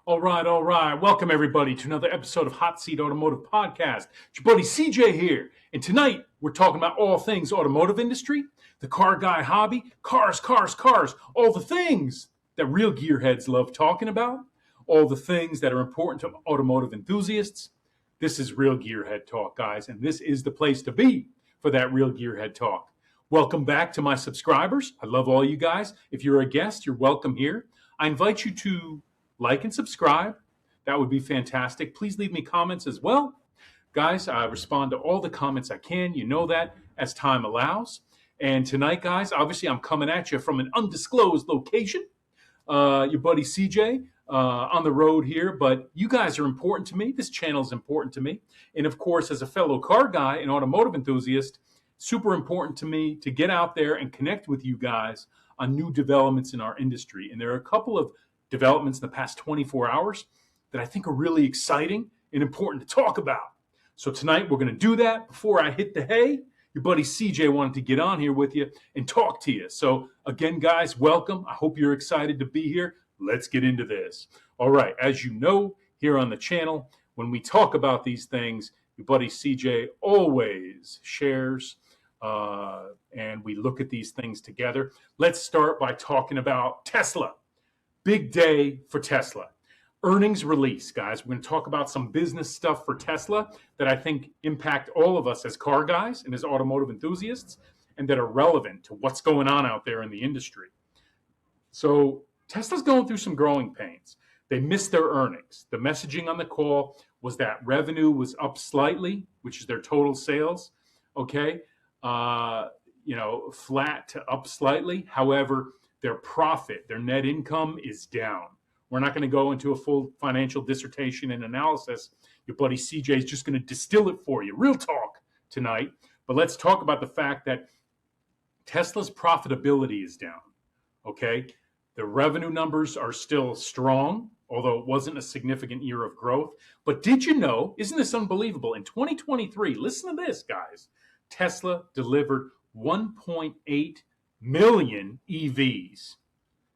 All right. Welcome, everybody, to another episode of Hot Seat Automotive Podcast. It's your buddy CJ here. And tonight, we're talking about all things automotive industry, the car guy hobby, cars, all the things that real gearheads love talking about, all the things that are important to automotive enthusiasts. This is Real Gearhead Talk, guys, and this is the place to be for that Real Gearhead Talk. Welcome back to my subscribers. I love all you guys. If you're a guest, you're welcome here. I invite you to like and subscribe. That would be fantastic. Please leave me comments as well. Guys, I respond to all the comments I can. You know that as time allows. And tonight, guys, obviously I'm coming at you from an undisclosed location. Your buddy CJ on the road here, but you guys are important to me. This channel is important to me. And of course, as a fellow car guy and automotive enthusiast, super important to me to get out there and connect with you guys on new developments in our industry. And there are a couple of developments in the past 24 hours that I think are really exciting and important to talk about. So tonight we're going to do that. Before I hit the hay, your buddy CJ wanted to get on here with you and talk to you. So again, guys, welcome. I hope you're excited to be here. Let's get into this. All right. As you know, here on the channel, when we talk about these things, your buddy CJ always shares and we look at these things together. Let's start by talking about Tesla. Big day for Tesla. Earnings release, guys. We're going to talk about some business stuff for Tesla that I think impact all of us as car guys and as automotive enthusiasts and that are relevant to what's going on out there in the industry. So Tesla's going through some growing pains. They missed their earnings. The messaging on the call was that revenue was up slightly, which is their total sales. Okay. Flat to up slightly. However, their profit, their net income is down. We're not going to go into a full financial dissertation and analysis. Your buddy CJ is just going to distill it for you. Real talk tonight. But let's talk about the fact that Tesla's profitability is down. Okay. The revenue numbers are still strong, although it wasn't a significant year of growth. But did you know, isn't this unbelievable? In 2023, listen to this, guys. Tesla delivered 1.8 million EVs,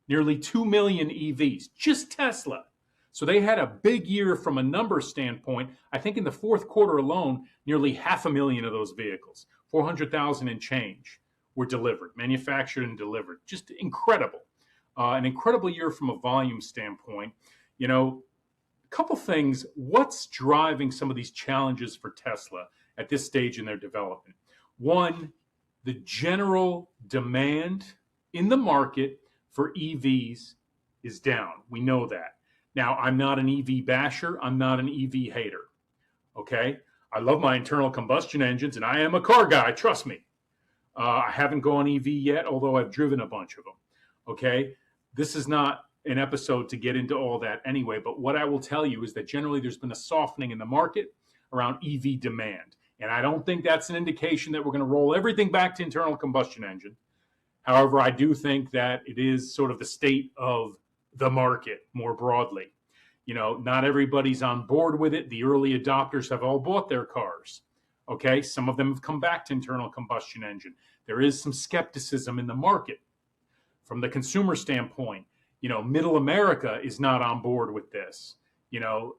nearly 2 million EVs, just Tesla. So they had a big year from a number standpoint. I think in the fourth quarter alone, nearly 500,000 of those vehicles, 400,000 and change, were delivered, manufactured and delivered. Just incredible. An incredible year from a volume standpoint. You know, a couple things. What's driving some of these challenges for Tesla at this stage in their development? One, the general demand in the market for EVs is down. We know that. Now, I'm not an EV basher. I'm not an EV hater. Okay? I love my internal combustion engines, and I am a car guy. Trust me. I haven't gone EV yet, although I've driven a bunch of them. Okay? This is not an episode to get into all that anyway, but what I will tell you is that generally there's been a softening in the market around EV demand. And I don't think that's an indication that we're going to roll everything back to internal combustion engine. However, I do think that it is sort of the state of the market more broadly. You know, not everybody's on board with it. The early adopters have all bought their cars. Okay, some of them have come back to internal combustion engine. There is some skepticism in the market. From the consumer standpoint, you know, middle America is not on board with this. You know,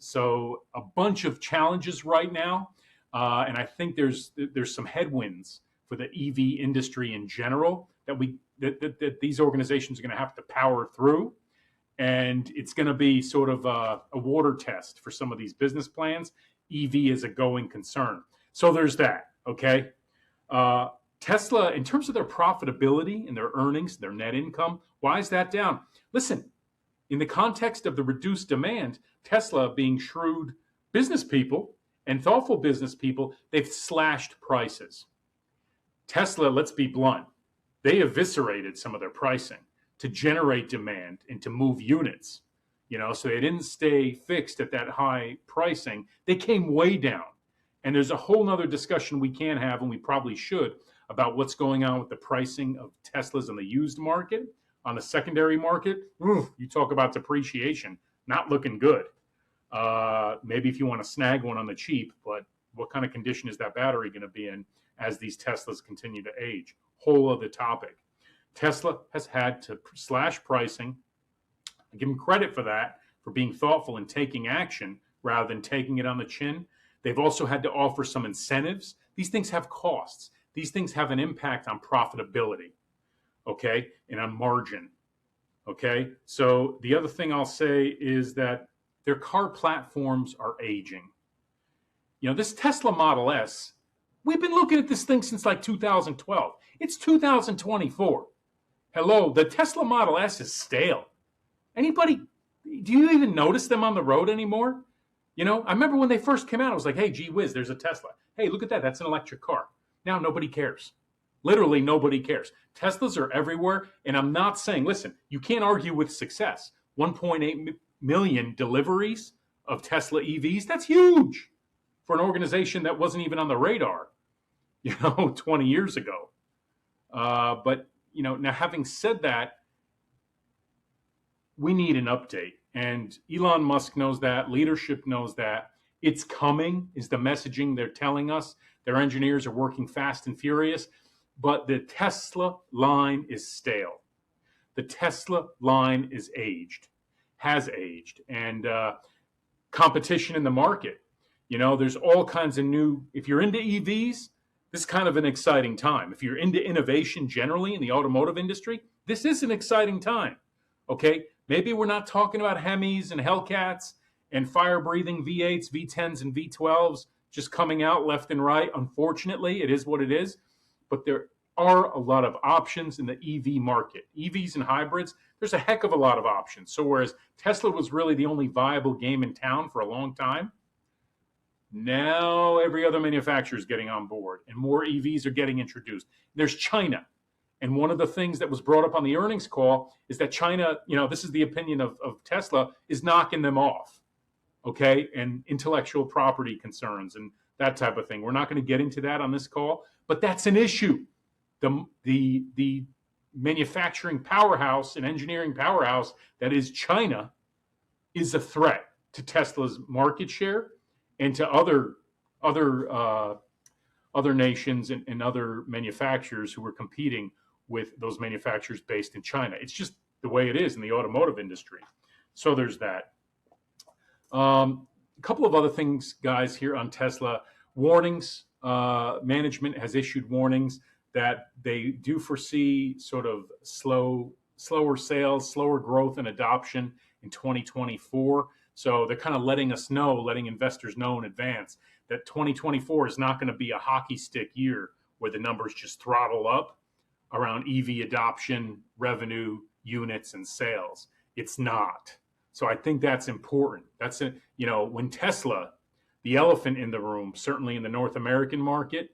so a bunch of challenges right now. And I think there's some headwinds for the EV industry in general that these organizations are going to have to power through, and it's going to be sort of a water test for some of these business plans. EV is a going concern, so there's that. Okay, Tesla, in terms of their profitability and their earnings, their net income, why is that down? Listen, in the context of the reduced demand, Tesla, being shrewd business people and thoughtful business people, they've slashed prices. Tesla, let's be blunt, they eviscerated some of their pricing to generate demand and to move units. You know, so they didn't stay fixed at that high pricing. They came way down. And there's a whole nother discussion we can have, and we probably should, about what's going on with the pricing of Teslas in the used market. On the secondary market, you talk about depreciation, not looking good. Maybe if you want to snag one on the cheap, but what kind of condition is that battery going to be in as these Teslas continue to age? Whole other topic. Tesla has had to slash pricing. I give them credit for that. for being thoughtful and taking action rather than taking it on the chin. They've also had to offer some incentives. These things have costs. These things have an impact on profitability, okay, and on margin, okay? So the other thing I'll say is that their car platforms are aging. You know, this Tesla Model S, we've been looking at this thing since like 2012. It's 2024. Hello, the Tesla Model S is stale. Anybody, do you even notice them on the road anymore? You know, I remember when they first came out, I was like, hey, gee whiz, there's a Tesla. Hey, look at that. That's an electric car. Now nobody cares. Literally nobody cares. Teslas are everywhere. And I'm not saying, listen, you can't argue with success. 1.8 million deliveries of Tesla EVs, that's huge for an organization that wasn't even on the radar, 20 years ago. But, now having said that, we need an update. And Elon Musk knows that. Leadership knows that. It's coming is the messaging they're telling us. Their engineers are working fast and furious. But the Tesla line is stale. The Tesla line is has aged. And competition in the market. There's all kinds of new, if you're into EVs, this is kind of an exciting time. If you're into innovation generally in the automotive industry, this is an exciting time. Okay, maybe we're not talking about Hemis and Hellcats and fire-breathing V8s, V10s, and V12s just coming out left and right. Unfortunately, it is what it is. But there are a lot of options in the EV market. EVs and hybrids, there's a heck of a lot of options. So whereas Tesla was really the only viable game in town for a long time, now every other manufacturer is getting on board and more EVs are getting introduced. There's China. And one of the things that was brought up on the earnings call is that China, this is the opinion of Tesla, is knocking them off, okay? And intellectual property concerns and that type of thing. We're not going to get into that on this call, but that's an issue. The manufacturing powerhouse and engineering powerhouse that is China is a threat to Tesla's market share and to other nations and other manufacturers who are competing with those manufacturers based in China. It's just the way it is in the automotive industry. So there's that. A couple of other things, guys, here on Tesla. Warnings. Management has issued warnings that they do foresee sort of slower sales, slower growth and adoption in 2024. So they're kind of letting investors know in advance that 2024 is not going to be a hockey stick year where the numbers just throttle up around EV adoption, revenue, units, and sales. It's not. So I think that's important. That's when Tesla, the elephant in the room, certainly in the North American market,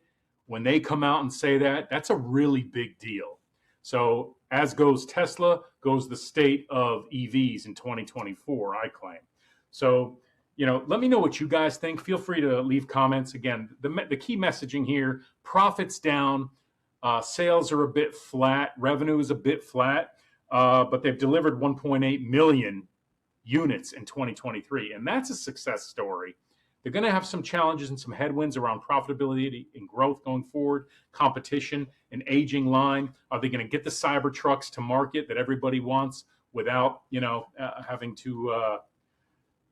when they come out and say that, that's a really big deal. So as goes Tesla, goes the state of EVs in 2024, I claim. So, let me know what you guys think. Feel free to leave comments. Again, the key messaging here, profits down, sales are a bit flat, revenue is a bit flat, but they've delivered 1.8 million units in 2023, and that's a success story. They're going to have some challenges and some headwinds around profitability and growth going forward, competition, an aging line. Are they going to get the Cybertrucks to market that everybody wants without,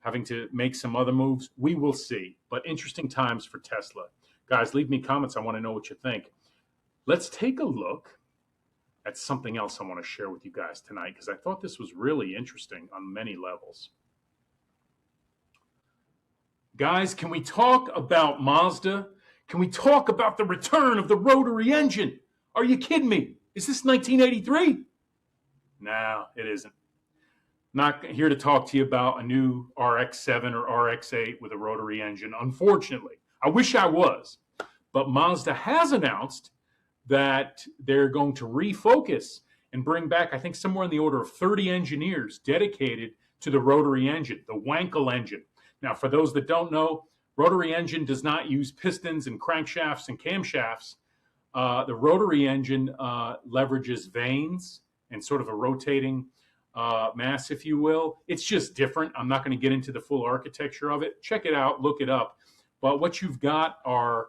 having to make some other moves? We will see. But interesting times for Tesla. Guys, leave me comments. I want to know what you think. Let's take a look at something else I want to share with you guys tonight because I thought this was really interesting on many levels. Guys, can we talk about Mazda? Can we talk about the return of the rotary engine? Are you kidding me? Is this 1983? No, it isn't. Not here to talk to you about a new RX-7 or RX-8 with a rotary engine, unfortunately. I wish I was. But Mazda has announced that they're going to refocus and bring back, I think, somewhere in the order of 30 engineers dedicated to the rotary engine, the Wankel engine. Now, for those that don't know, rotary engine does not use pistons and crankshafts and camshafts. The rotary engine leverages vanes and sort of a rotating mass, if you will. It's just different. I'm not going to get into the full architecture of it. Check it out, look it up. But what you've got are,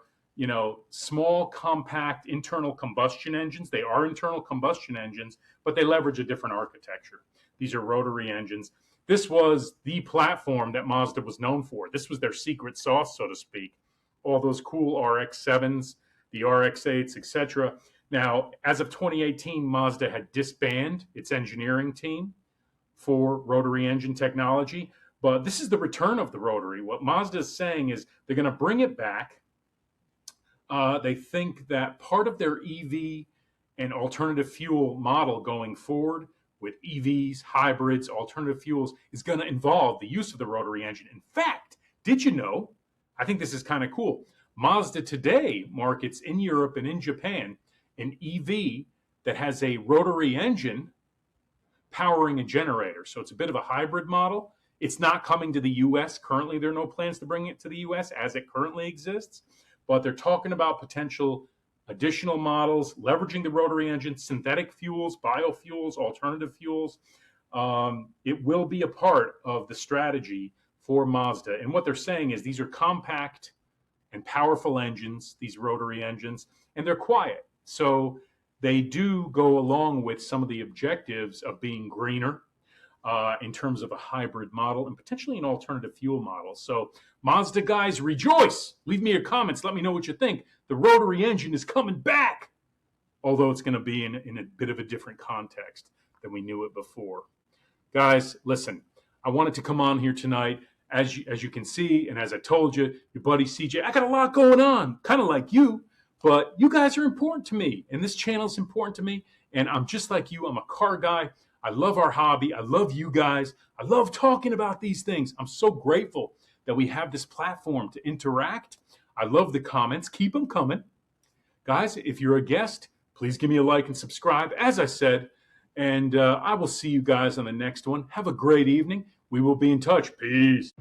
small, compact internal combustion engines. They are internal combustion engines, but they leverage a different architecture. These are rotary engines. This was the platform that Mazda was known for. This was their secret sauce, so to speak. All those cool RX-7s, the RX-8s, etc. Now, as of 2018, Mazda had disbanded its engineering team for rotary engine technology. But this is the return of the rotary. What Mazda is saying is they're going to bring it back. They think that part of their EV and alternative fuel model going forward with EVs, hybrids, alternative fuels is going to involve the use of the rotary engine. In fact, did you know? I think this is kind of cool. Mazda today markets in Europe and in Japan an EV that has a rotary engine powering a generator. So it's a bit of a hybrid model. It's not coming to the US. Currently, there are no plans to bring it to the US as it currently exists, but they're talking about potential additional models, leveraging the rotary engine, synthetic fuels, biofuels, alternative fuels. It will be a part of the strategy for Mazda. And what they're saying is these are compact and powerful engines, these rotary engines, and they're quiet. So they do go along with some of the objectives of being greener in terms of a hybrid model and potentially an alternative fuel model. So Mazda guys, rejoice. Leave me your comments. Let me know what you think. The rotary engine is coming back, although it's going to be in a bit of a different context than we knew it before. Guys, listen, I wanted to come on here tonight. As you can see, and as I told you, your buddy CJ, I got a lot going on, kind of like you, but you guys are important to me, and this channel is important to me, and I'm just like you. I'm a car guy. I love our hobby. I love you guys. I love talking about these things. I'm so grateful that we have this platform to interact. I love the comments. Keep them coming. Guys, if you're a guest, please give me a like and subscribe, as I said, and I will see you guys on the next one. Have a great evening. We will be in touch. Peace.